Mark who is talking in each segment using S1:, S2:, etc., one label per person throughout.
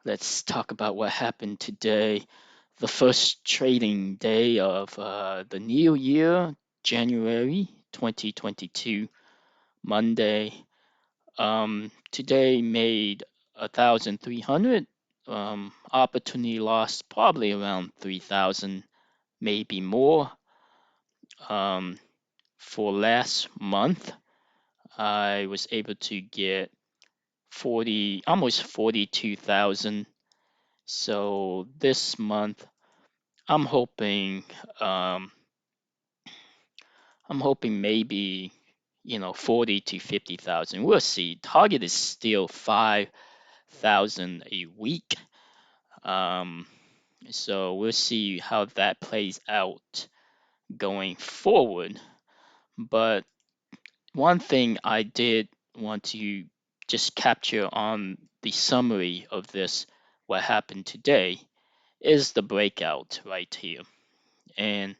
S1: Let's talk about what happened today. The first trading day of the new year, January 2022, Monday. Today made 1,300. Opportunity loss probably around 3,000, maybe more. Um, for last month, I was able to get almost 42,000. So this month, I'm hoping, um, I'm hoping maybe 40 to 50,000. We'll see. Target is still 5,000 a week. Um, so we'll see how that plays out going forward. But one thing I did want to just capture on the summary of this, what happened today, is the breakout right here. And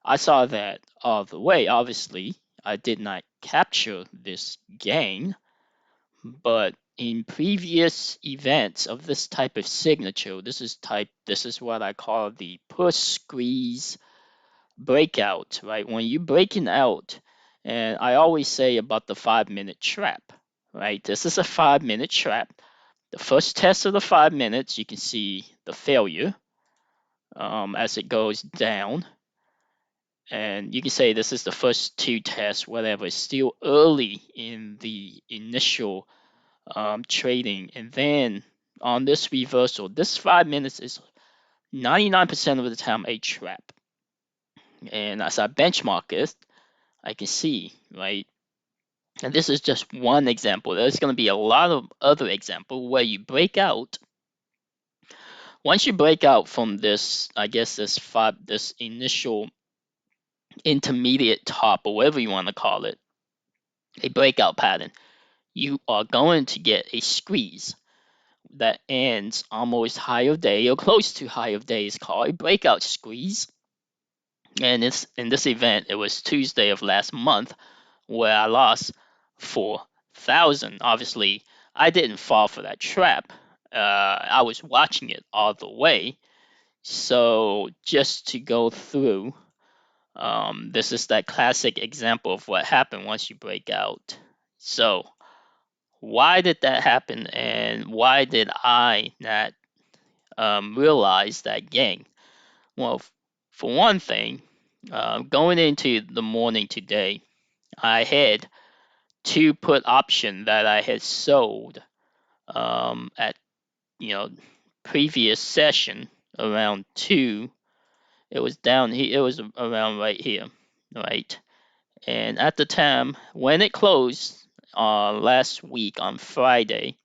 S1: I saw that all the way. Obviously, I did not capture this gain, but in previous events of this type of signature, this is what I call the push squeeze breakout, right? When you're breaking out, and I always say about the 5-minute trap, right? This is a 5-minute trap. The first test of the 5 minutes, you can see the failure as it goes down. And you can say this is the first two tests, whatever. It's still early in the initial trading. And then on this reversal, this 5 minutes is 99% of the time a trap. And as I benchmark it, I can see, right? And this is just one example. There's going to be a lot of other examples where you break out. Once you break out from this, I guess this initial intermediate top, or whatever you want to call it, a breakout pattern, you are going to get a squeeze that ends almost high of day or close to high of day. Is called a breakout squeeze. And in this event, it was Tuesday of last month where I lost 4,000. Obviously, I didn't fall for that trap. I was watching it all the way. So just to go through, this is that classic example of what happened once you break out. So why did that happen, and why did I not realize that gain? Well, for one thing, going into the morning today, I had two put option that I had sold at previous session around 2. It was down here. It was around right here, right? And at the time when it closed last week on Friday,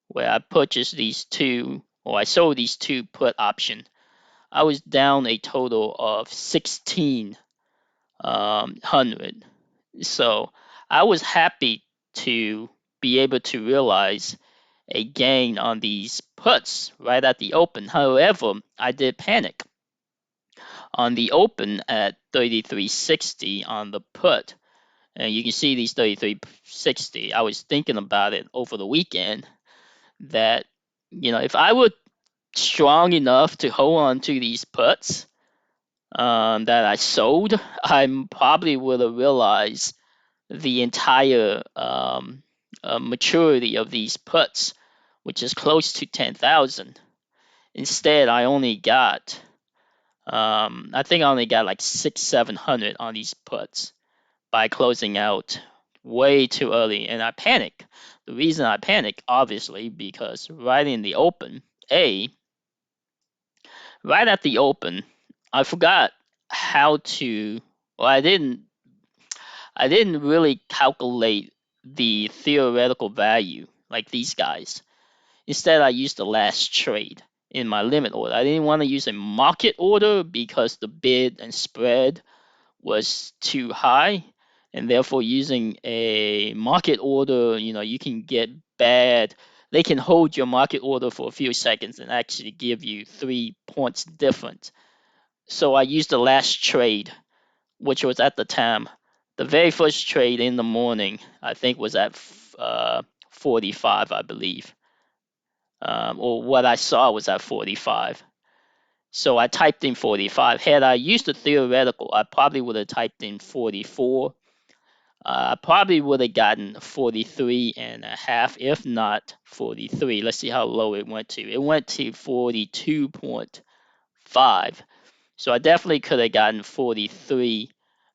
S1: where I purchased these two, or I sold these two put option, I was down a total of 1,600. So I was happy to be able to realize a gain on these puts right at the open. However, I did panic on the open at 33.60 on the put. And you can see these 33.60. I was thinking about it over the weekend that, if I were strong enough to hold on to these puts that I sold, I probably would have realized the entire maturity of these puts, which is close to 10,000. Instead, I only got, I think I only got like 700 on these puts by closing out way too early, and I panic. The reason I panic, obviously, because right in the open, right at the open, I forgot how to, well, I didn't really calculate the theoretical value like these guys. Instead, I used the last trade in my limit order. I didn't want to use a market order because the bid and spread was too high, and therefore using a market order, you can get bad. They can hold your market order for a few seconds and actually give you 3 points difference. So I used the last trade, which was at the time, the very first trade in the morning, I think was at 45, I believe. or what I saw was at 45. So I typed in 45. Had I used the theoretical, I probably would have typed in 44. I probably would have gotten 43 and a half, if not 43. Let's see how low it went to. It went to 42.5. So I definitely could have gotten 43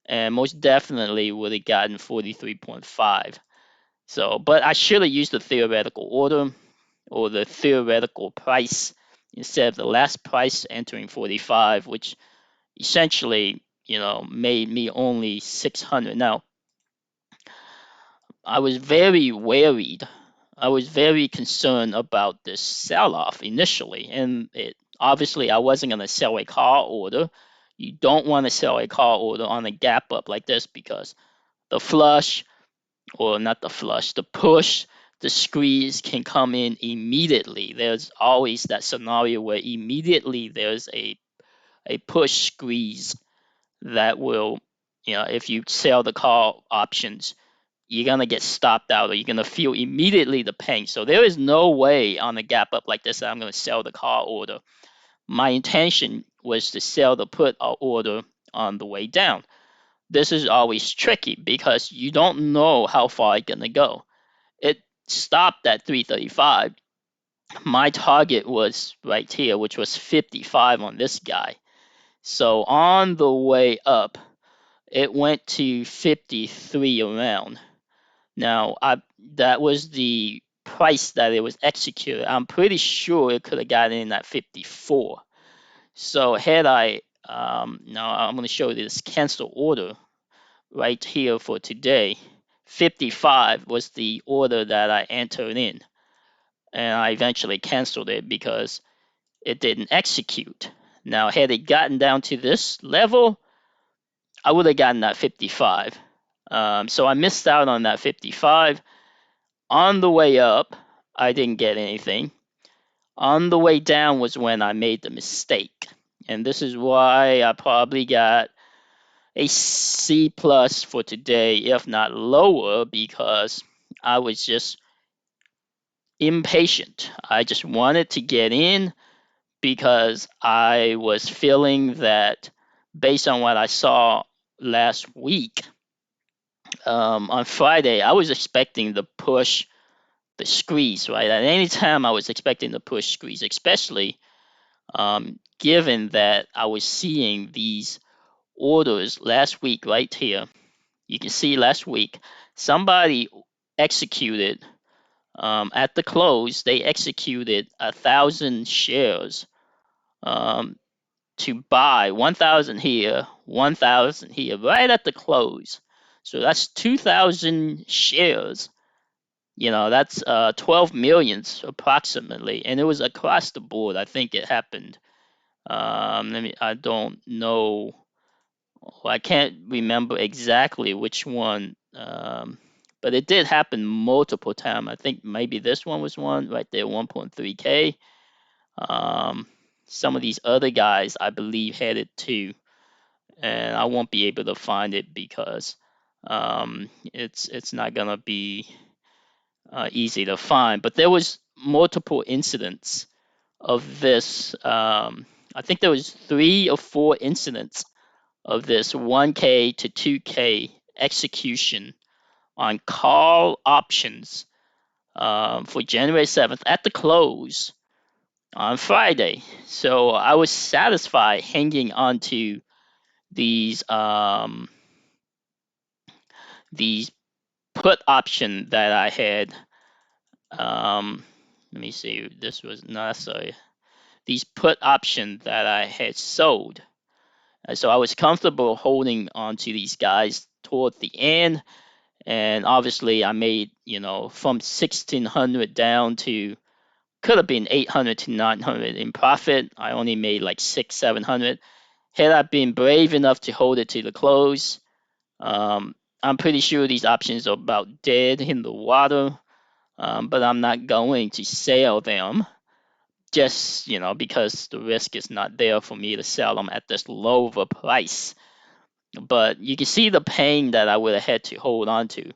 S1: and most definitely would have gotten 43.5. So, but I should have used the theoretical order or the theoretical price instead of the last price entering 45, which essentially, made me only 600. Now, I was very worried. I was very concerned about this sell-off initially, and obviously I wasn't going to sell a call order. You don't want to sell a call order on a gap up like this because the flush, or not the flush, the push, the squeeze can come in immediately. There's always that scenario where immediately there's a push squeeze that will, if you sell the call options, you're going to get stopped out or you're going to feel immediately the pain. So there is no way on a gap up like this that I'm going to sell the call order. My intention was to sell the put order on the way down. This is always tricky because you don't know how far it's going to go. It stopped at 335. My target was right here, which was 55 on this guy. So on the way up, it went to 53 around. Now, that was the price that it was executed. I'm pretty sure it could have gotten in at 54. So had I, now I'm going to show you this cancel order right here for today. 55 was the order that I entered in. And I eventually canceled it because it didn't execute. Now, had it gotten down to this level, I would have gotten that 55. So I missed out on that 55. On the way up, I didn't get anything. On the way down was when I made the mistake. And this is why I probably got a C plus for today, if not lower, because I was just impatient. I just wanted to get in because I was feeling that based on what I saw last week, on Friday, I was expecting the push, the squeeze, right? At any time, I was expecting the push squeeze, especially given that I was seeing these orders last week right here. You can see last week, somebody executed at the close, they executed 1,000 shares to buy 1,000 here, 1,000 here, right at the close. So that's 2,000 shares. That's 12 millions approximately, and it was across the board. I think it happened. I don't know. I can't remember exactly which one, but it did happen multiple times. I think maybe this one was one right there, 1.3K. Some of these other guys, I believe, had it too, and I won't be able to find it because it's not gonna be easy to find. But there was multiple incidents of this. I think there was 3 or 4 incidents of this 1K to 2K execution on call options for January 7th at the close on Friday. So I was satisfied hanging on to these put option that I had. Let me see. This was not sorry. These put option that I had sold. So I was comfortable holding on to these guys toward the end. And obviously I made, from 1,600 down to, could have been 800 to 900 in profit. I only made like 700. Had I been brave enough to hold it to the close, I'm pretty sure these options are about dead in the water, but I'm not going to sell them just, because the risk is not there for me to sell them at this low of a price. But you can see the pain that I would have had to hold on to.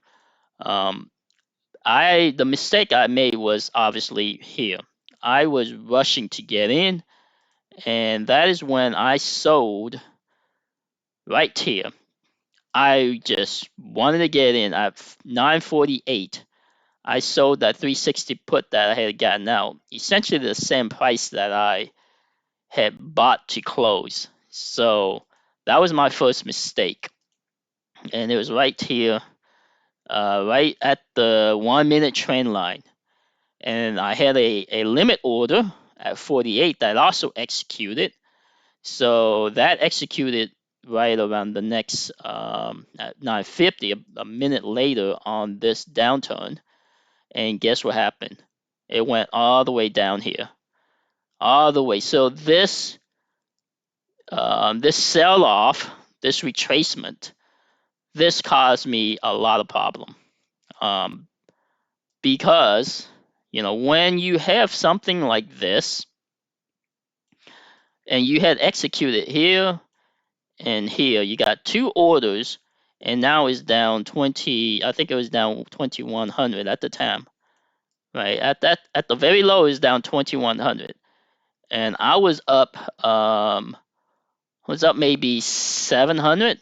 S1: The mistake I made was obviously here. I was rushing to get in, and that is when I sold right here. I just wanted to get in at 948. I sold that 360 put that I had gotten out, essentially the same price that I had bought to close. So that was my first mistake. And it was right here, right at the 1 minute trend line. And I had a limit order at 48 that also executed. So that executed right around the next at 9:50, a minute later on this downturn. And guess what happened? It went all the way down here, all the way. So this sell off, this retracement, this caused me a lot of problem, because when you have something like this and you had executed here and here, you got two orders, and now it's down 20. I think it was down 2100 at the time, right? At the very low is down 2100, and I was up maybe 700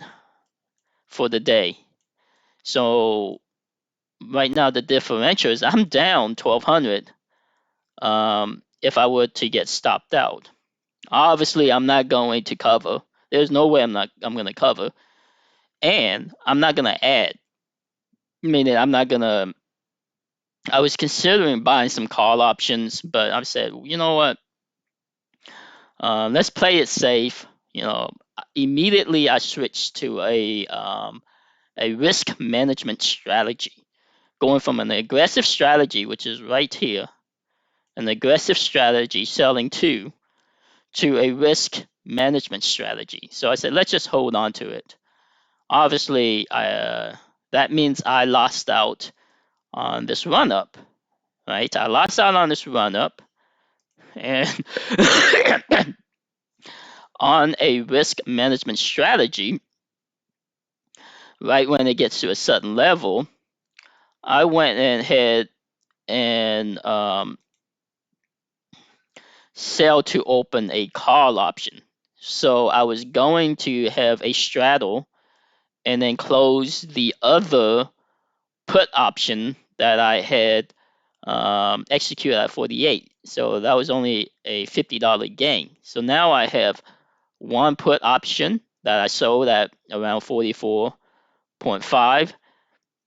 S1: for the day. So right now the differential is I'm down 1200 if I were to get stopped out. Obviously, I'm not going to cover. There's no way I'm going to cover, and I'm not going to add. Meaning, I'm not going to. I was considering buying some call options, but I said, you know what? Let's play it safe. Immediately I switched to a risk management strategy, going from an aggressive strategy, which is right here, an aggressive strategy selling to a risk management strategy. So I said, let's just hold on to it. Obviously, that means I lost out on this run up, right? I lost out on this run up, and on a risk management strategy, right when it gets to a certain level, I went ahead and sell to open a call option. So I was going to have a straddle and then close the other put option that I had executed at 48. So that was only a $50 gain. So now I have one put option that I sold at around 44.5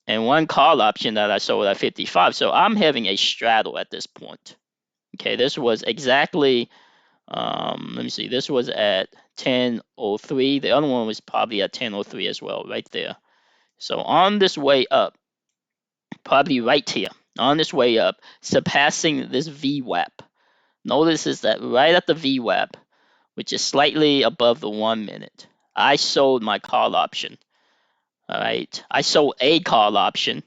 S1: and one call option that I sold at 55. So I'm having a straddle at this point. Okay, this was exactly, let me see, this was at 10:03. The other one was probably at 10:03 as well, right there. So on this way up, probably right here, on this way up, surpassing this VWAP. Notice is that right at the VWAP, which is slightly above the 1 minute, I sold my call option. All right, I sold a call option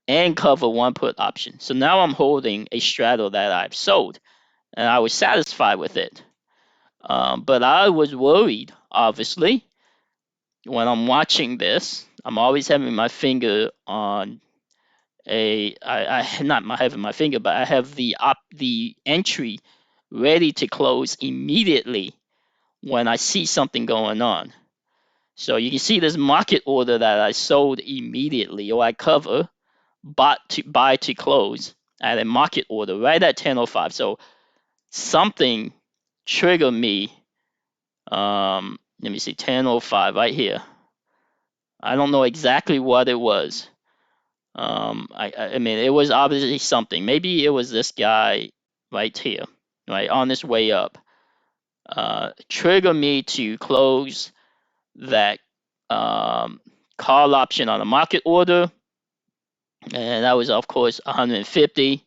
S1: and cover one put option. So now I'm holding a straddle that I've sold, and I was satisfied with it. But I was worried, obviously, when I'm watching this. I'm always having my finger on not having my finger, but I have the entry ready to close immediately when I see something going on. So you can see this market order that I sold immediately, or I cover, buy to close at a market order right at 10:05. So something triggered me. Let me see, 10:05 right here. I don't know exactly what it was. I mean, it was obviously something. Maybe it was this guy right here, right on this way up. Trigger me to close that call option on a market order, and that was of course 150.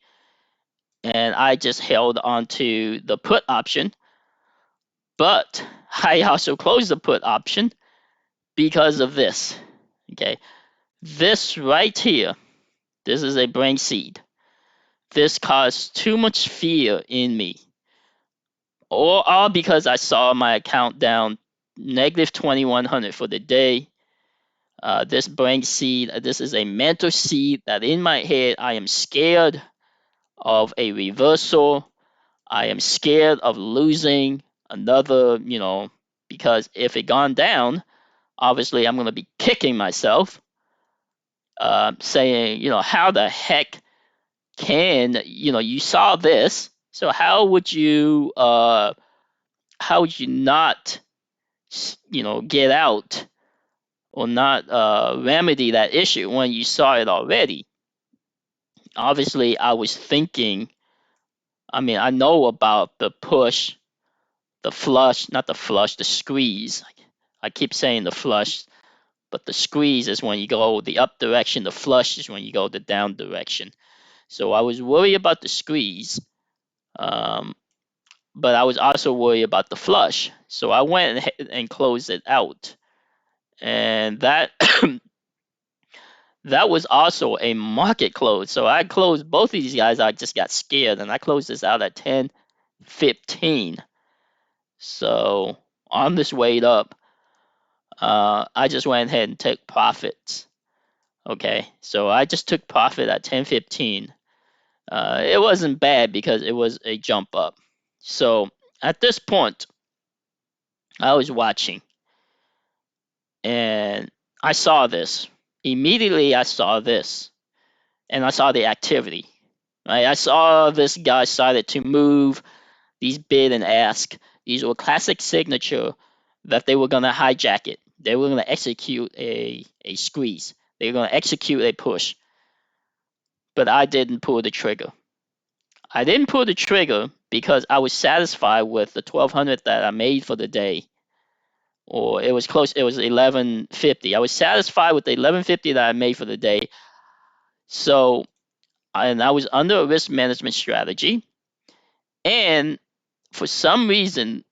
S1: And I just held on to the put option, but I also closed the put option because of this. Okay, this right here, this is a brain seed. This caused too much fear in me, or all because I saw my account down negative 2100 for the day. This brain seed, this is a mental seed that in my head I am scared of a reversal. I am scared of losing another, because if it gone down, obviously I'm going to be kicking myself, saying, how the heck can, you saw this, so how would you not, get out or not remedy that issue when you saw it already? Obviously, I was thinking, I mean, I know about the push, the flush, not the flush, the squeeze. I keep saying the flush, but the squeeze is when you go the up direction, the flush is when you go the down direction. So I was worried about the squeeze, um, but I was also worried about the flush. So I went and closed it out. And that that was also a market close. So I closed both of these guys. I just got scared and I closed this out at 10:15. So on this way up, I just went ahead and took profits. Okay, so I just took profit at 10:15. It wasn't bad because it was a jump up. So at this point, I was watching and I saw this. Immediately, I saw this and I saw the activity. Right? I saw this guy started to move these bid and ask. These were classic signature that they were going to hijack it. They were going to execute a squeeze. They were going to execute a push. But I didn't pull the trigger. I didn't pull the trigger because I was satisfied with the 1200 that I made for the day. Or it was close, it was 1150. I was satisfied with the 1150 that I made for the day. So, and I was under a risk management strategy. And for some reason,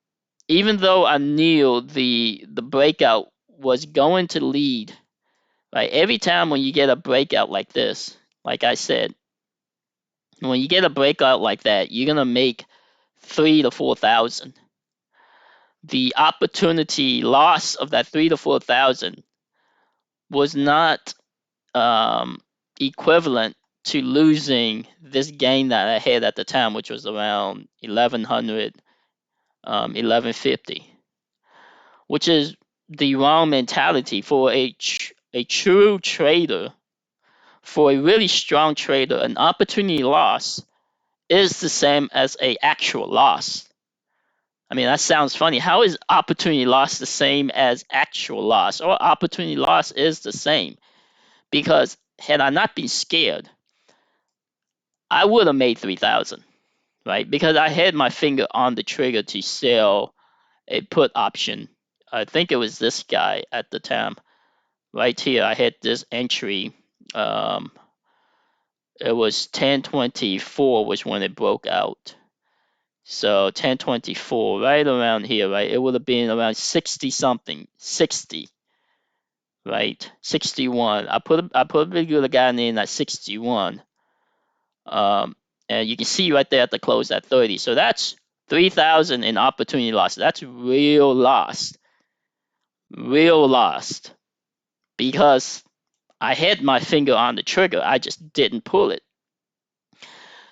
S1: even though I knew the breakout was going to lead, right? Every time when you get a breakout like this, like I said, when you get a breakout like that, you're gonna make 3 to 4,000. The opportunity loss of that 3 to 4,000 was not equivalent to losing this gain that I had at the time, which was around 1100, 1150, which is the wrong mentality for a true trader. For a really strong trader, an opportunity loss is the same as a actual loss. I mean, that sounds funny. How is opportunity loss the same as actual loss? Or opportunity loss is the same. Because had I not been scared, I would have made 3,000, right? Because I had my finger on the trigger to sell a put option. I think it was this guy at the time. Right here, I had this entry. It was 1024 was when it broke out. So 1024, right around here, right? It would have been around 60 something, 60, right? 61. I put a big guy in at 61. And you can see right there at the close at 30. So that's 3,000 in opportunity loss. That's real lost. Real lost. Because I had my finger on the trigger. I just didn't pull it.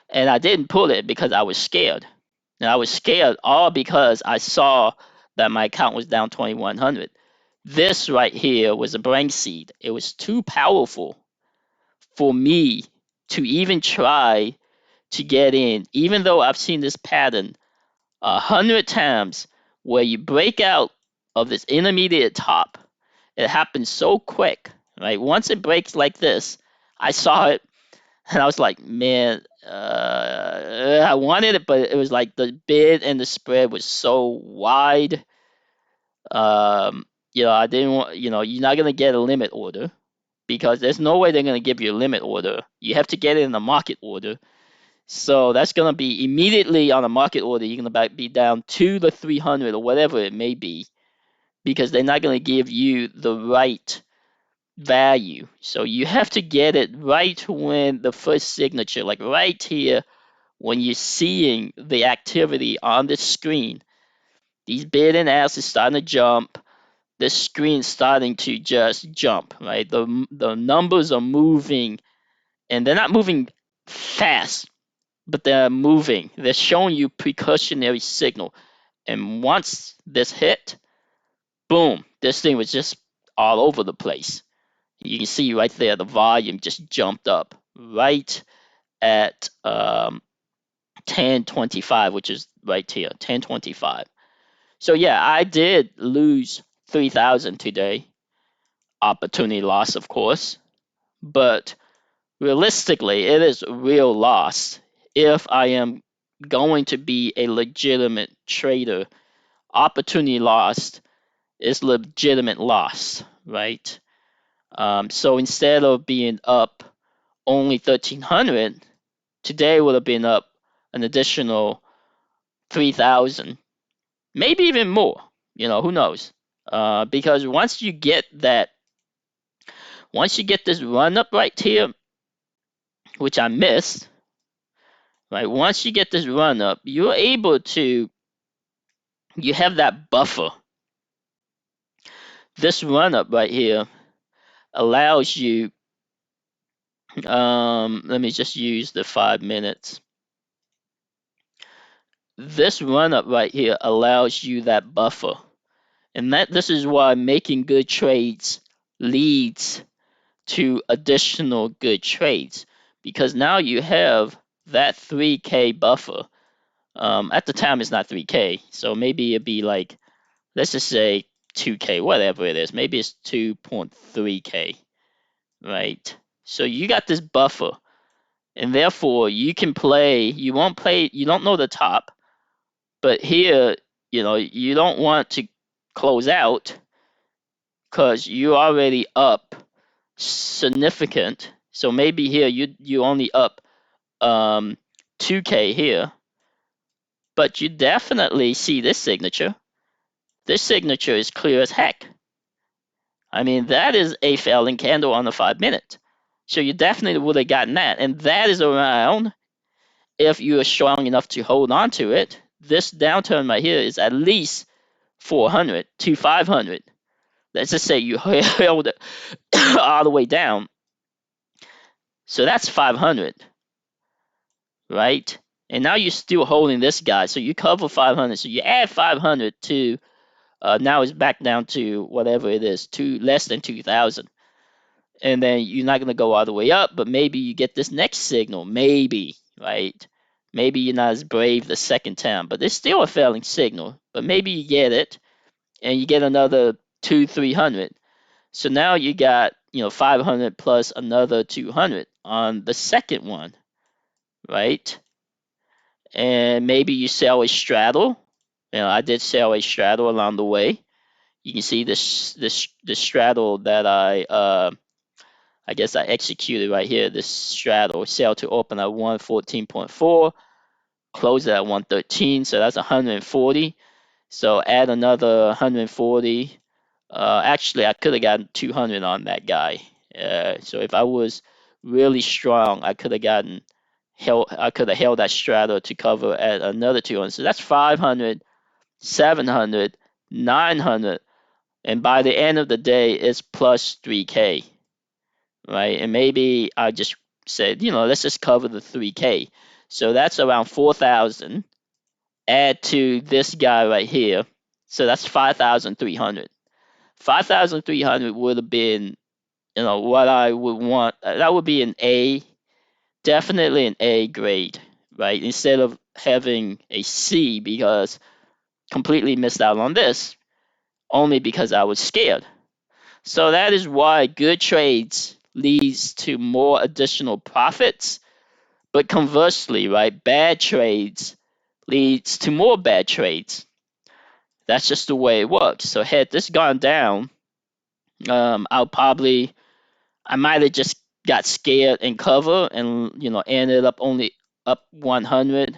S1: And I didn't pull it because I was scared. And I was scared all because I saw that my account was down 2,100. This right here was a brain seed. It was too powerful for me to even try to get in, even though I've seen this pattern 100 times where you break out of this intermediate top. It happens so quick, right? Once it breaks like this, I saw it and I was like, man, I wanted it, but it was like the bid and the spread was so wide. I didn't want, you're not gonna get a limit order because there's no way they're gonna give you a limit order. You have to get it in a market order. So that's gonna be immediately on a market order. You're gonna be down 2 to 300 or whatever it may be, because they're not gonna give you the right value. So you have to get it right when the first signature, like right here, when you're seeing the activity on the screen. These bid and ask is starting to jump. The screen starting to just jump, right? The numbers are moving, and they're not moving fast. but they're moving. They're showing you precautionary signal. And once this hit, boom, this thing was just all over the place. You can see right there, the volume just jumped up right at 1025, which is right here, 1025. So yeah, I did lose 3,000 today. Opportunity loss, of course, but realistically, it is real loss if I am going to be a legitimate trader. Opportunity lost is legitimate loss, right? So instead of being up only 1,300, today would have been up an additional 3,000, maybe even more. Who knows? Because once you get this run up right here, which I missed, right? Once you get this run up, you're able to, you have that buffer. This run up right here allows you, let me just use the 5 minutes. This run up right here allows you that buffer. And this is why making good trades leads to additional good trades, because now you have that 3K buffer. At the time, it's not 3K, so maybe it'd be like, let's just say 2K, whatever it is. Maybe it's 2.3K, right? So you got this buffer, and therefore you can play. You won't play. You don't know the top, but here, you don't want to close out because you already up significant. So maybe here you only up 2K here, but you definitely see this signature. This signature is clear as heck. I mean, that is a failing candle on the 5 minute. So you definitely would have gotten that. And that is around, if you are strong enough to hold on to it, this downturn right here is at least 400 to 500. Let's just say you held it all the way down. So that's 500, right? And now you're still holding this guy. So you cover 500. So you add 500 to, now it's back down to whatever it is, less than 2,000. And then you're not going to go all the way up, but maybe you get this next signal. Maybe, right? Maybe you're not as brave the second time, but it's still a failing signal. But maybe you get it, and you get another 300. So now you got 500 plus another 200 on the second one, right? And maybe you sell a straddle. I did sell a straddle along the way. You can see this straddle that I guess I executed right here. This straddle sell to open at 114.4, close at 113, so that's 140. So add another 140. Actually, I could have gotten 200 on that guy. So if I was really strong, I could have held that straddle to cover at another 200. So that's 500, 700, 900, and by the end of the day, it's plus 3K, right? And maybe I just said, let's just cover the 3K. So that's around 4,000. Add to this guy right here. So that's 5,300. 5,300 would have been, what I would want. That would be an A, definitely an A grade, right? Instead of having a C, because completely missed out on this, only because I was scared. So that is why good trades leads to more additional profits, but conversely, right, bad trades leads to more bad trades. That's just the way it works. So had this gone down, I might have just got scared and cover, and ended up only up 100,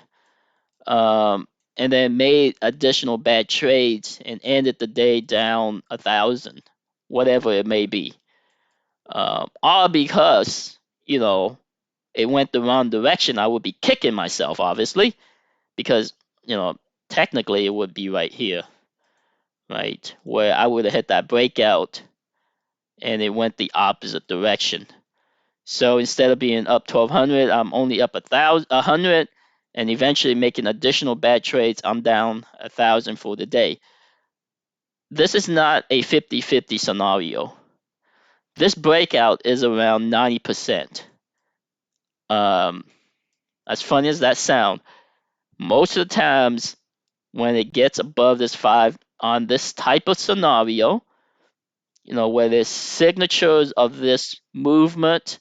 S1: and then made additional bad trades and ended the day down 1,000, whatever it may be. All because it went the wrong direction. I would be kicking myself, obviously, because technically it would be right here, right, where I would have hit that breakout and it went the opposite direction. So instead of being up 1,200, I'm only up 100. and eventually making additional bad trades, I'm down 1,000 for the day. This is not a 50-50 scenario. This breakout is around 90%. As funny as that sounds, most of the times when it gets above this 5 on this type of scenario, where there's signatures of this movement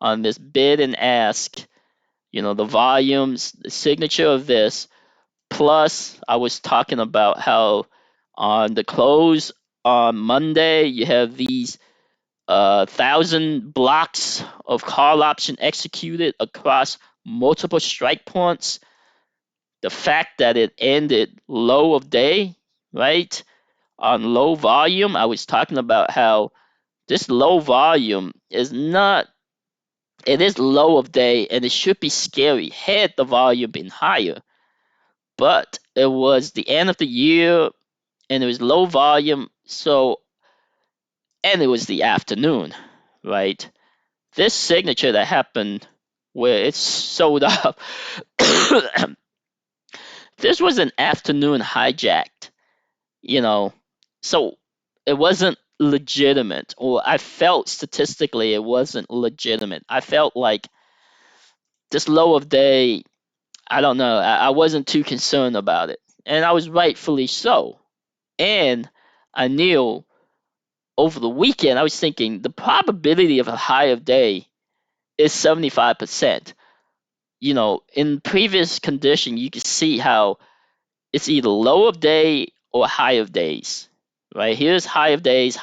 S1: on this bid and ask, the volumes, the signature of this, plus I was talking about how on the close on Monday, you have these 1,000 blocks of call option executed across multiple strike points. The fact that it ended low of day, right? On low volume, I was talking about how this low volume is not, it is low of day and it should be scary had the volume been higher. But it was the end of the year and it was low volume, and it was the afternoon, right? This signature that happened where it's sold up, this was an afternoon hijacked, so it wasn't legitimate, or I felt statistically it wasn't legitimate. I felt like this low of day, I don't know, I wasn't too concerned about it, and I was rightfully so. And I knew over the weekend, I was thinking the probability of a high of day is 75%. In previous condition, you can see how it's either low of day or high of days, right? Here's high of days,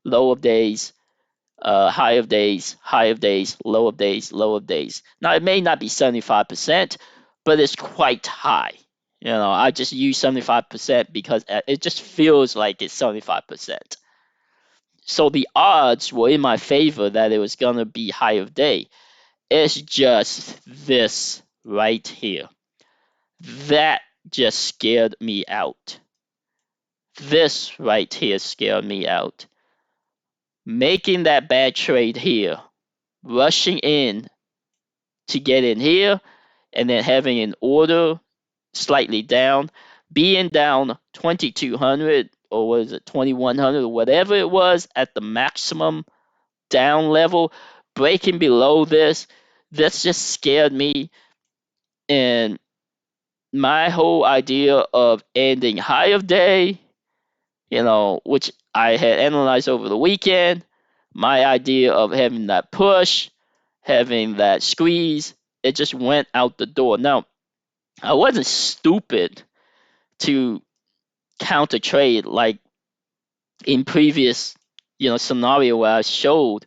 S1: low of days, high of days, low of days, low of days. Now, it may not be 75%, but it's quite high. I just use 75% because it just feels like it's 75%. So the odds were in my favor that it was going to be high of day. It's just this right here. That just scared me out. This right here scared me out. Making that bad trade here, rushing in to get in here, and then having an order slightly down, being down 2,200 or was it 2,100 or whatever it was at the maximum down level, breaking below this just scared me. And my whole idea of ending high of day, which I had analyzed over the weekend, my idea of having that push, having that squeeze, it just went out the door. Now, I wasn't stupid to counter trade like in previous, scenario where I showed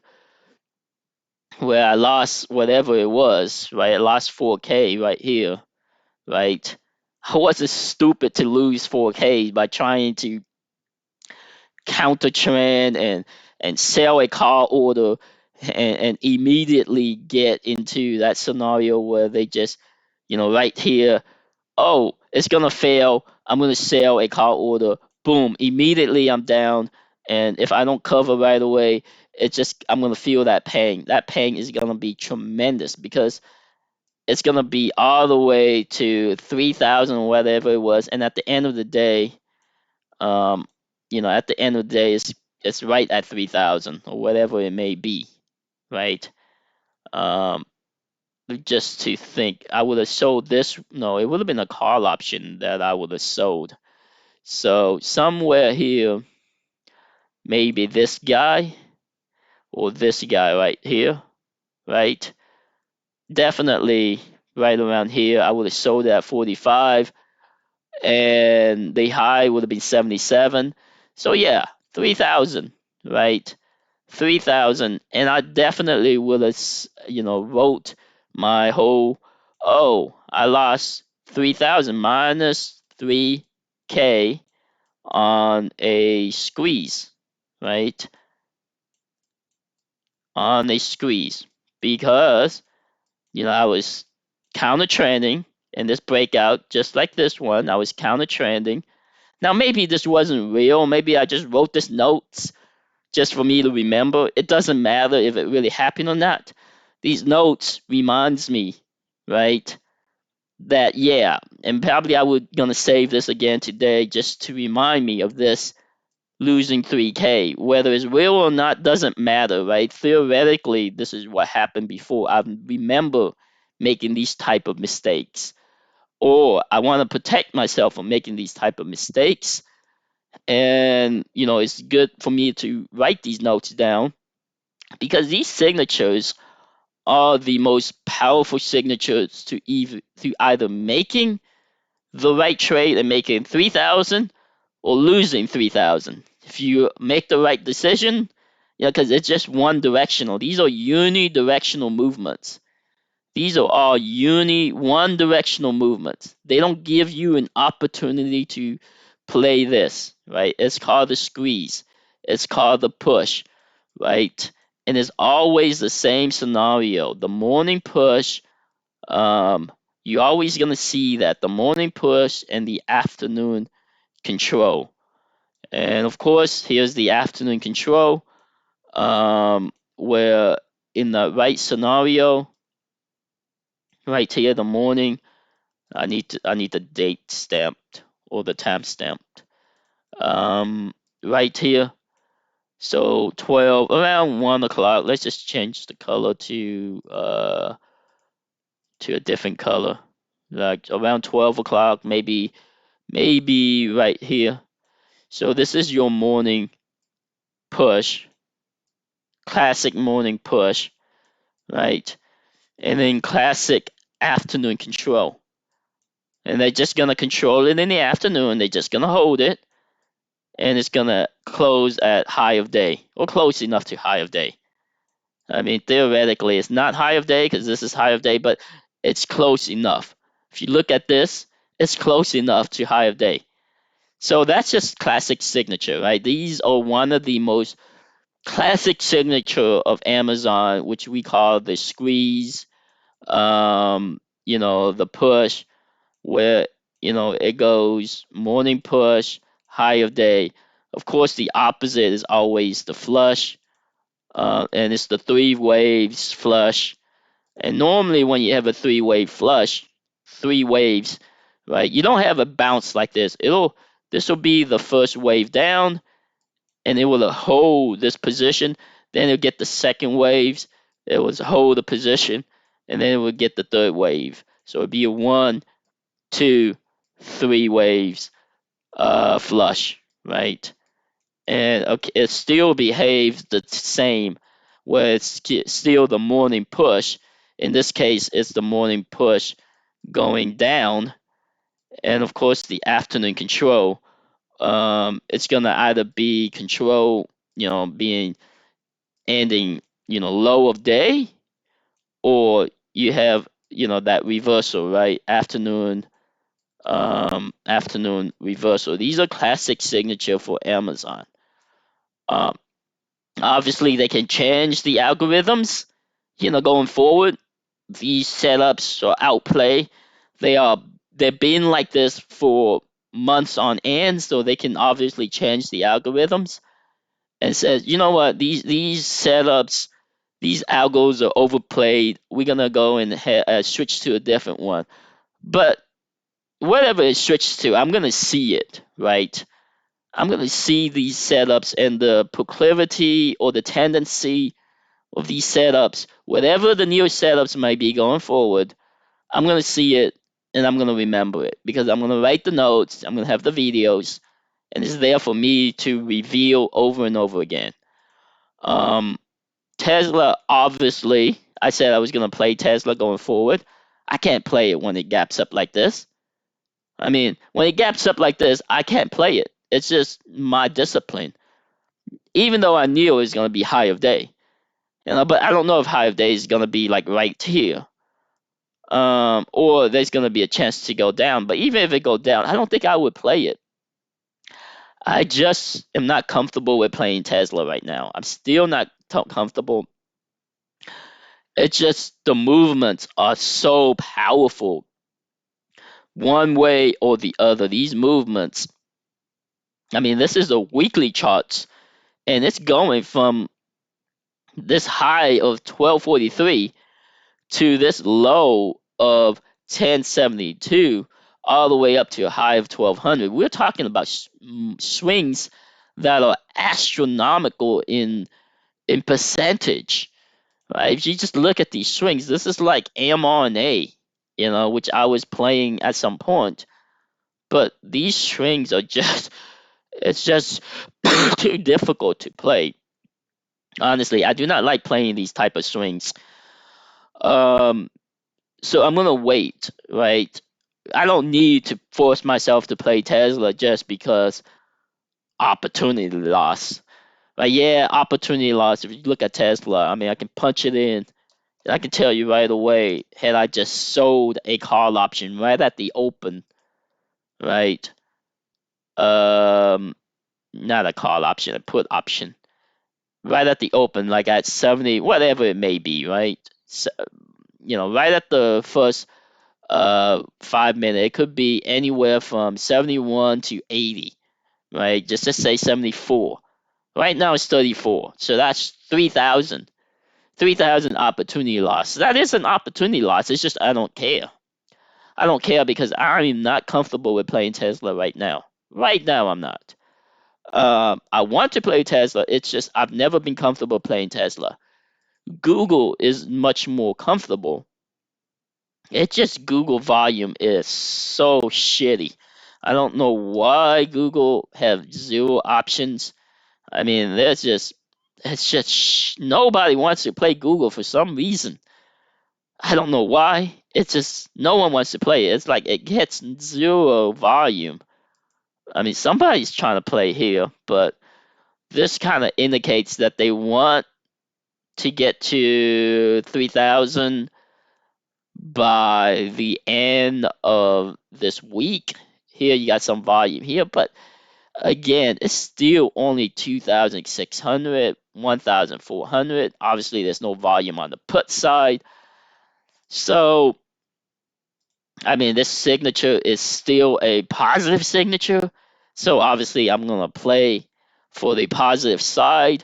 S1: where I lost whatever it was, right? I lost 4K right here, right? I wasn't stupid to lose 4K by trying to counter trend and sell a call order and immediately get into that scenario where they just, right here, oh, it's gonna fail. I'm gonna sell a call order. Boom, immediately I'm down. And if I don't cover right away, I'm gonna feel that pain. That pain is gonna be tremendous because it's gonna be all the way to 3,000 or whatever it was. And at the end of the day, um, it's right at 3,000 or whatever it may be, right? Um, just to think, I would have sold this. No, it would have been a call option that I would have sold. So somewhere here, maybe this guy or this guy right here, right? Definitely right around here, I would have sold at 45, and the high would have been 77. So yeah, 3,000, right? 3,000, and I definitely would have, wrote my whole, oh, I lost 3,000 minus 3K on a squeeze, right? On a squeeze, because, I was counter trending in this breakout, just like this one. I was counter trending. Now, maybe this wasn't real. Maybe I just wrote this notes just for me to remember. It doesn't matter if it really happened or not. These notes reminds me, right? that, yeah, and probably I would gonna save this again today just to remind me of this losing 3K. Whether it's real or not doesn't matter, right? Theoretically, this is what happened before. I remember making these type of mistakes, or I want to protect myself from making these type of mistakes. And it's good for me to write these notes down because these signatures are the most powerful signatures to either making the right trade and making 3,000 or losing 3,000. If you make the right decision, because it's just one directional. These are unidirectional movements. These are all one directional movements. They don't give you an opportunity to play this, right? It's called the squeeze. It's called the push, right? And it's always the same scenario. The morning push, you're always going to see that the morning push and the afternoon control. And of course, here's the afternoon control, where in the right scenario, right here, the morning, I need the date stamped or the time stamped. Right here. So 12 around 1 o'clock. Let's just change the color to a different color. Like around 12 o'clock, maybe right here. So this is your morning push, classic morning push, right? And then classic afternoon control. And they're just gonna control it in the afternoon. They're just gonna hold it, and it's gonna close at high of day or close enough to high of day. I mean, theoretically, it's not high of day because this is high of day, but it's close enough. If you look at this, it's close enough to high of day. So that's just classic signature, right? These are one of the most classic signature of Amazon, which we call the squeeze, the push, where it goes morning push, high of day. Of course, the opposite is always the flush, and it's the three waves flush. And normally, when you have a three-wave flush, three waves, right? You don't have a bounce like this. This will be the first wave down, and it will hold this position. Then it'll get the second waves. It will hold the position, and then it will get the third wave. So it'll be a 1, 2, 3 waves flush, right? And okay, it still behaves the same, where it's still the morning push. In this case, it's the morning push going down, and of course the afternoon control. It's gonna either be control, being ending, low of day, or you have, that reversal, right? Afternoon reversal. These are classic signature for Amazon. Um, Obviously, they can change the algorithms, going forward. These setups or outplay, they've been like this for months on end, so they can obviously change the algorithms and says, you know what, these setups, these algos are overplayed. We're gonna go and switch to a different one. But whatever it switches to, I'm gonna see it, right? I'm gonna see these setups and the proclivity or the tendency of these setups, whatever the new setups might be going forward. I'm gonna see it and I'm gonna remember it because I'm gonna write the notes. I'm gonna have the videos, and it's there for me to reveal over and over again. Um, Tesla, obviously, I said I was gonna play Tesla going forward. I can't play it when it gaps up like this. I mean, when it gaps up like this, I can't play it. It's just my discipline. Even though I knew it was gonna be high of day, but I don't know if high of day is gonna be like right here, or there's gonna be a chance to go down. But even if it go down, I don't think I would play it. I just am not comfortable with playing Tesla right now. I'm still not comfortable. It's just the movements are so powerful, one way or the other. These movements. I mean, this is a weekly charts, and it's going from this high of 1243 to this low of 1072 all the way up to a high of 1200. We're talking about swings that are astronomical in percentage. Right? If you just look at these swings, this is like mRNA, which I was playing at some point. But these swings are just, it's just too difficult to play. Honestly, I do not like playing these type of swings. So I'm gonna wait, right? I don't need to force myself to play Tesla just because opportunity loss. But yeah, opportunity loss. If you look at Tesla, I mean, I can punch it in. And I can tell you right away, had I just sold a call option right at the open, right? Um, Not a call option, a put option, right at the open, like at 70, whatever it may be, right? So, right at the first 5 minute, it could be anywhere from 71 to 80, right? Just to say 74. Right now it's 34, so that's 3,000. 3,000 opportunity loss. That is an opportunity loss. It's just I don't care. I don't care because I'm not comfortable with playing Tesla right now. Right now, I'm not. I want to play Tesla. It's just I've never been comfortable playing Tesla. Google is much more comfortable. It's just Google volume is so shitty. I don't know why Google have zero options. I mean, it's just nobody wants to play Google for some reason. I don't know why. It's just no one wants to play it. It's like it gets zero volume. I mean, somebody's trying to play here, but this kind of indicates that they want to get to 3,000 by the end of this week. Here you got some volume here, but again, it's still only 2,600, 1,400. Obviously, there's no volume on the put side. So, I mean, this signature is still a positive signature. So, obviously, I'm going to play for the positive side.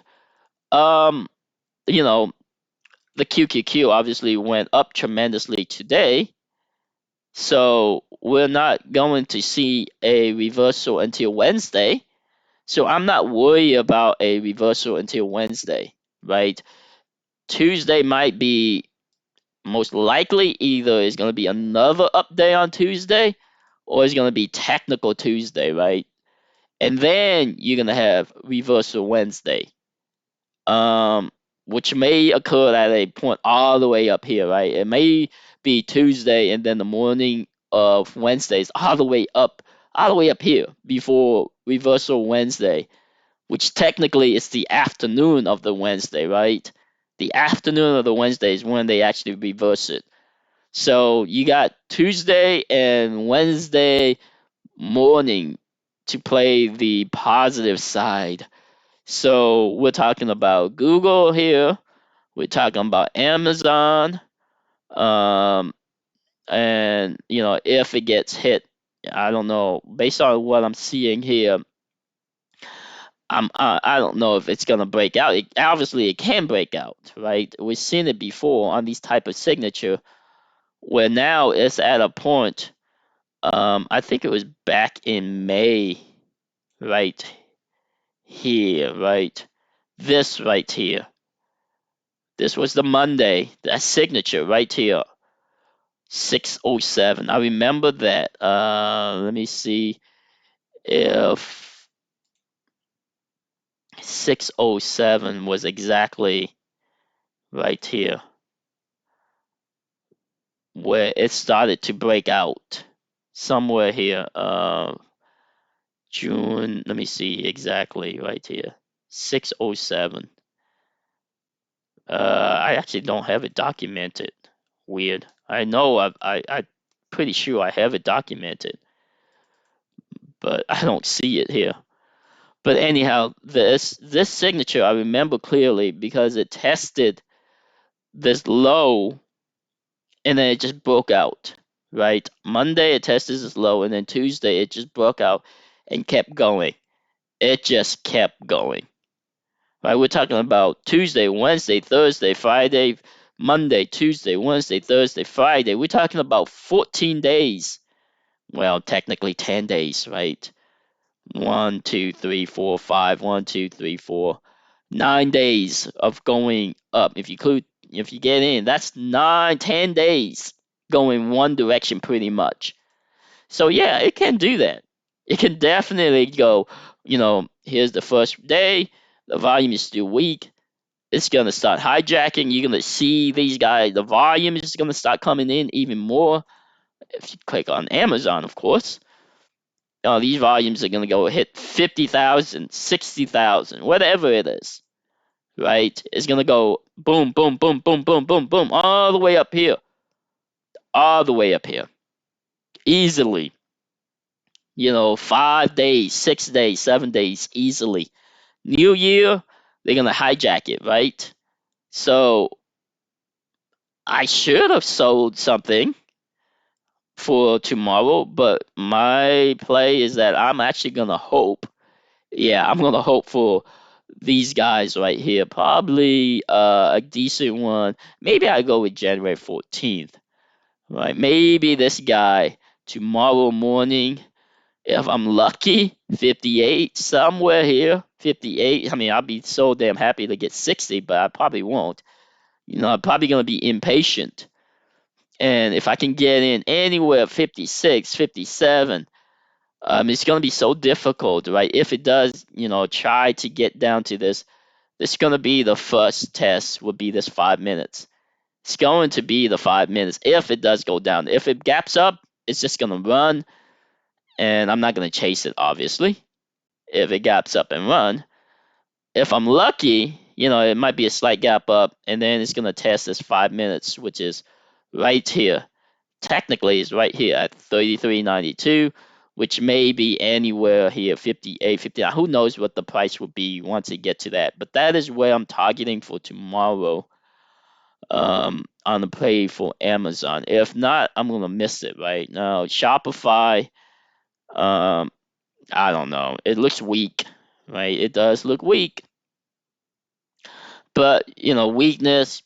S1: Um, you know, the QQQ obviously went up tremendously today. So, we're not going to see a reversal until Wednesday. So I'm not worried about a reversal until Wednesday, right? Tuesday might be most likely either it's going to be another up day on Tuesday or it's going to be technical Tuesday, right? And then you're going to have reversal Wednesday, um, which may occur at a point all the way up here, right? It may be Tuesday and then the morning of Wednesday is all the way up here before reversal Wednesday, which technically is the afternoon of the Wednesday, right? The afternoon of the Wednesday is when they actually reverse it. So you got Tuesday and Wednesday morning to play the positive side. So we're talking about Google here. We're talking about Amazon. Um, and if it gets hit, I don't know. Based on what I'm seeing here, I don't know if it's gonna break out. Obviously, it can break out, right? We've seen it before on these type of signature, where now it's at a point. I think it was back in May, right here, right? This right here. This was the Monday. That signature right here, 607. I remember that. Let me see if 607 was exactly right here where it started to break out somewhere here. June, let me see exactly right here. 607. I actually don't have it documented. Weird. I know I pretty sure I have it documented, but I don't see it here. But anyhow, this signature I remember clearly because it tested this low and then it just broke out, right? Monday it tested this low, and then Tuesday it just broke out and kept going. It just kept going. Right? We're talking about Tuesday, Wednesday, Thursday, Friday, Monday, Tuesday, Wednesday, Thursday, Friday. We're talking about 14 days. Well, technically 10 days, right? 1, 2, 3, 4, 5. 1, 2, 3, 4. 9 days of going up. If you get in, that's 10 days going one direction pretty much. So yeah, it can do that. It can definitely go, here's the first day, the volume is still weak. It's gonna start hijacking. You're gonna see these guys, the volume is gonna start coming in even more. If you click on Amazon, of course, these volumes are gonna go hit 50,000, 60,000, whatever it is, right? It's gonna go boom, boom, boom, boom, boom, boom, boom, all the way up here, easily. 5 days, 6 days, 7 days, easily. New Year, they're gonna hijack it, right? So I should have sold something for tomorrow, but my play is that I'm actually gonna hope. Yeah, I'm gonna hope for these guys right here. Probably a decent one. Maybe I go with January 14th, right? Maybe this guy tomorrow morning, if I'm lucky, 58 somewhere here. 58. I mean, I'll be so damn happy to get 60, but I probably won't. I'm probably gonna be impatient. And if I can get in anywhere 56, 57, it's going to be so difficult, right? If it does, try to get down to this is going to be the first test, would be this 5 minutes. It's going to be the 5 minutes if it does go down. If it gaps up, it's just going to run, and I'm not going to chase it, obviously, if it gaps up and run. If I'm lucky, it might be a slight gap up, and then it's going to test this 5 minutes, which is right here. Technically is right here at 33.92, which may be anywhere here 58, 59. Who knows what the price will be once it get to that? But that is where I'm targeting for tomorrow on the play for Amazon. If not, I'm gonna miss it right now. Shopify, I don't know. It looks weak, right? It does look weak, but weakness.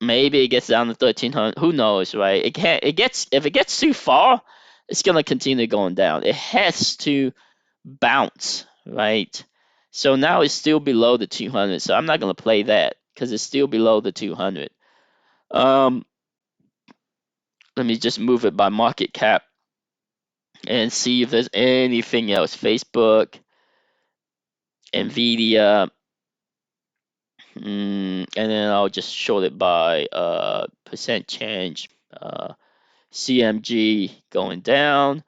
S1: Maybe it gets down to 1300. Who knows, right? It can't. It gets if it gets too far, it's gonna continue going down. It has to bounce, right? So now it's still below the 200. So I'm not gonna play that because it's still below the 200. Um, Let me just move it by market cap and see if there's anything else. Facebook, Nvidia, and then I'll just short it by percent change. CMG going down.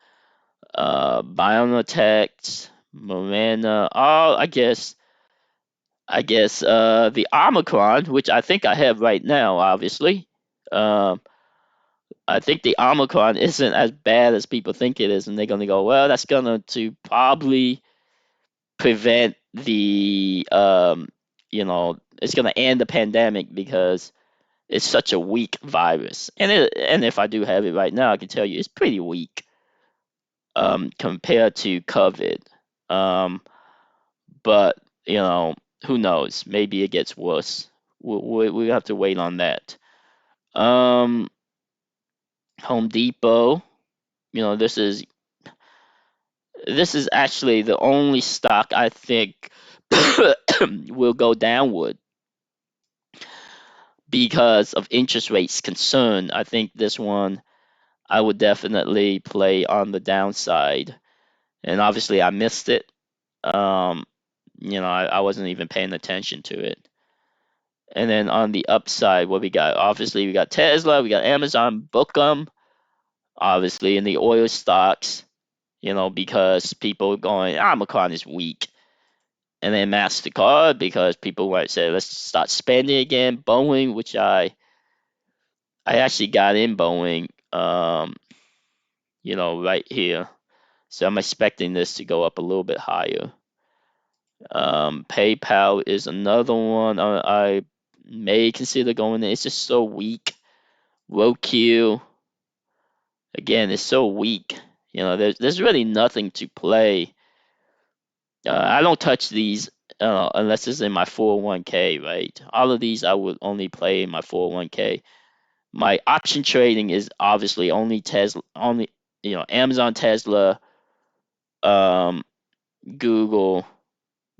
S1: Biontech, Morena. Oh, I guess the Omicron, which I think I have right now, obviously. Um, I think the Omicron isn't as bad as people think it is, and they're gonna go, well, that's gonna to probably prevent the it's gonna end the pandemic because it's such a weak virus. And if I do have it right now, I can tell you it's pretty weak compared to COVID. Um, but who knows? Maybe it gets worse. We have to wait on that. Um, Home Depot. This is actually the only stock I think will go downward because of interest rates concern. I think this one I would definitely play on the downside, and obviously I missed it. Um, I wasn't even paying attention to it. And then on the upside, what we got? Obviously, we got Tesla, we got Amazon, book 'em. Obviously, in the oil stocks, because people are going, Omicron is weak. And then MasterCard, because people might say, let's start spending again. Boeing, which I actually got in Boeing, right here. So I'm expecting this to go up a little bit higher. PayPal is another one I may consider going in. It's just so weak. Roku, again, it's so weak. There's really nothing to play. I don't touch these unless it's in my 401k, right? All of these I would only play in my 401k. My option trading is obviously only Tesla, only Amazon, Tesla, um, Google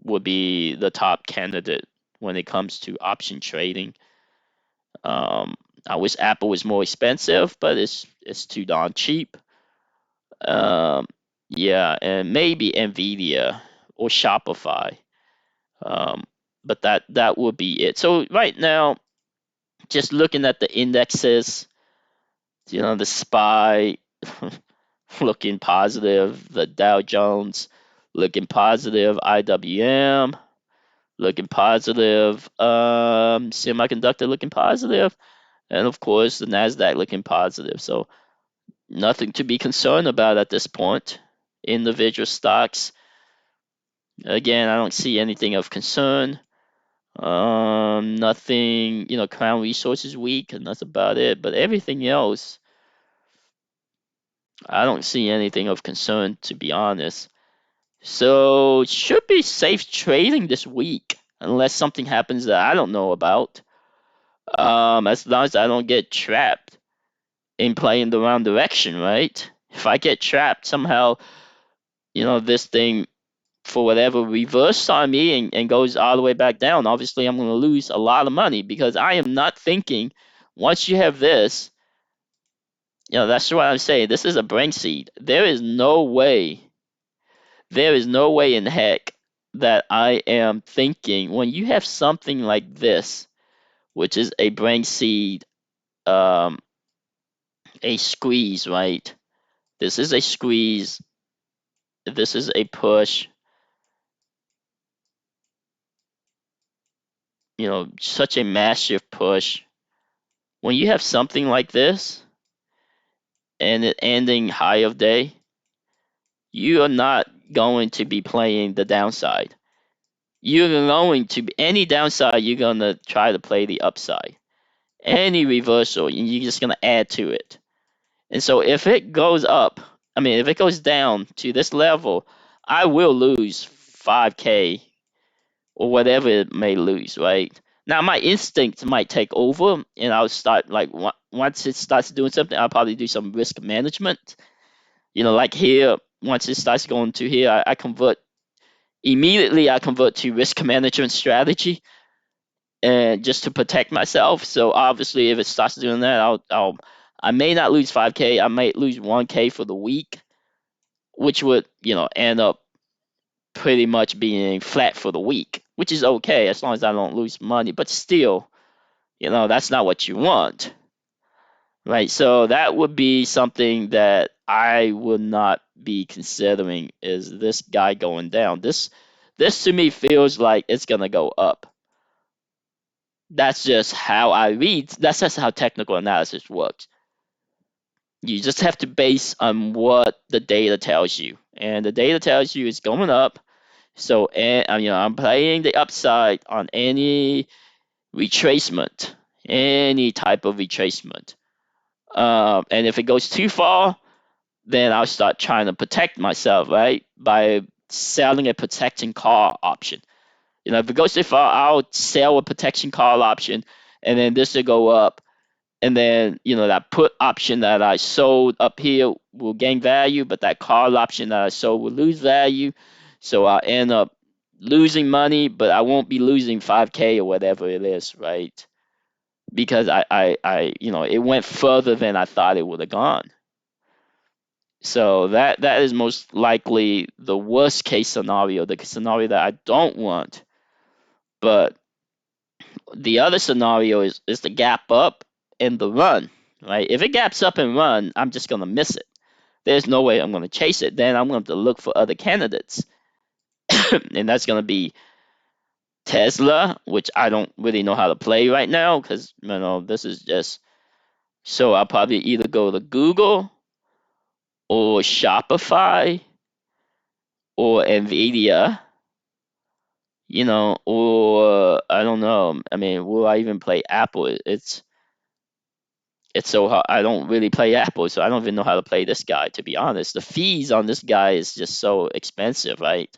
S1: would be the top candidate when it comes to option trading. Um, I wish Apple was more expensive, but it's too darn cheap. Um, yeah, and maybe Nvidia or Shopify. Um, but that would be it. So right now, just looking at the indexes, the SPY looking positive, the Dow Jones looking positive, IWM looking positive, semiconductor looking positive, and of course the Nasdaq looking positive. So nothing to be concerned about at this point. Individual stocks, again, I don't see anything of concern. Nothing, Crown Resources weak, and that's about it. But everything else, I don't see anything of concern, to be honest. So should be safe trading this week, unless something happens that I don't know about. As long as I don't get trapped in playing the wrong direction, right? If I get trapped somehow, this thing for whatever reverse on me and goes all the way back down, obviously I'm going to lose a lot of money because I am not thinking once you have this, that's what I'm saying. This is a brain seed. There is no way in heck that I am thinking when you have something like this, which is a brain seed, um, a squeeze, right? This is a squeeze. This is a push. Such a massive push. When you have something like this and it ending high of day, you are not going to be playing the downside. You're going to be any downside, you're going to try to play the upside. Any reversal, you're just going to add to it. And so if it goes up, if it goes down to this level, I will lose 5K or whatever it may lose, right? Now my instinct might take over, and I'll start like once it starts doing something, I'll probably do some risk management. Like here, once it starts going to here, I convert immediately. I convert to risk management strategy, and just to protect myself. So obviously, if it starts doing that, I may not lose 5K. I might lose 1K for the week, which would end up pretty much being flat for the week, which is okay as long as I don't lose money. But still, that's not what you want, right? So that would be something that I would not be considering, is this guy going down. This to me feels like it's gonna go up. That's just how I read. That's just how technical analysis works. You just have to base on what the data tells you, and the data tells you it's going up. So, and I'm playing the upside on any retracement, any type of retracement. And if it goes too far, then I'll start trying to protect myself, right, by selling a protection call option. If it goes too far, I'll sell a protection call option, and then this will go up, and then that put option that I sold up here will gain value, but that call option that I sold will lose value. So I'll end up losing money, but I won't be losing 5K or whatever it is, right? Because it went further than I thought it would have gone. So that is most likely the worst case scenario, the scenario that I don't want. But the other scenario is the gap up and the run, right? If it gaps up and run, I'm just going to miss it. There's no way I'm going to chase it. Then I'm going to look for other candidates. And that's going to be Tesla, which I don't really know how to play right now because, this is just. So I'll probably either go to Google or Shopify or Nvidia, or I don't know. Will I even play Apple? It's so hard. I don't really play Apple, so I don't even know how to play this guy, to be honest. The fees on this guy is just so expensive, right?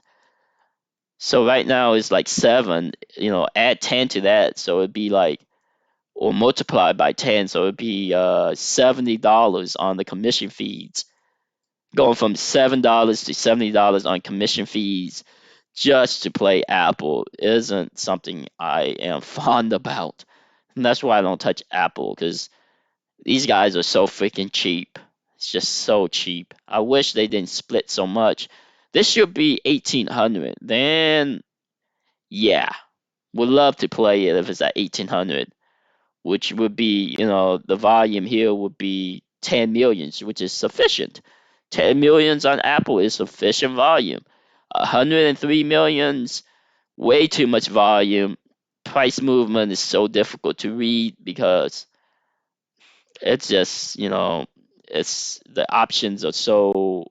S1: So right now it's like 7, add 10 to that, so it'd be like, or multiply by 10, so it'd be $70 on the commission fees. Going from $7 to $70 on commission fees just to play Apple isn't something I am fond about. And that's why I don't touch Apple, because these guys are so freaking cheap. It's just so cheap. I wish they didn't split so much. This should be 1800. Then, yeah, would love to play it if it's at 1800, which would be, the volume here would be 10 millions, which is sufficient. 10 millions on Apple is sufficient volume. 103 millions, way too much volume. Price movement is so difficult to read because it's just, it's the options are so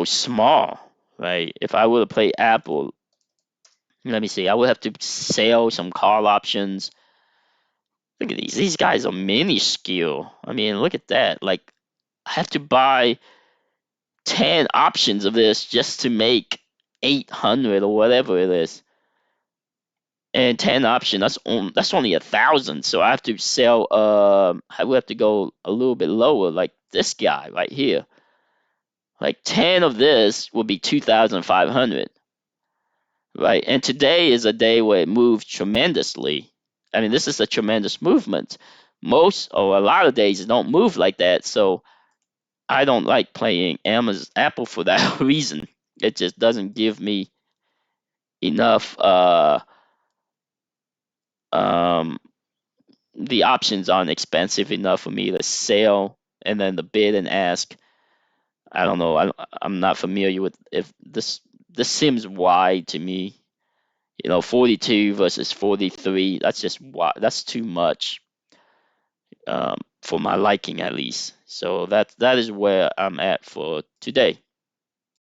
S1: small, right? If I were to play Apple, let me see, I would have to sell some call options. Look at these. These guys are minuscule. I mean, look at that. Like, I have to buy 10 options of this just to make 800 or whatever it is. And 10 option, that's only 1,000. So I have to sell. I would have to go a little bit lower, like this guy right here. Like 10 of this would be 2,500, right? And today is a day where it moved tremendously. I mean, this is a tremendous movement. Most or a lot of days it don't move like that. So I don't like playing Apple for that reason. It just doesn't give me enough. Um, the options aren't expensive enough for me to sell, and then the bid and ask. I don't know. I'm not familiar with if this. This seems wide to me. 42 versus 43. That's just wide. That's too much for my liking, at least. So that is where I'm at for today.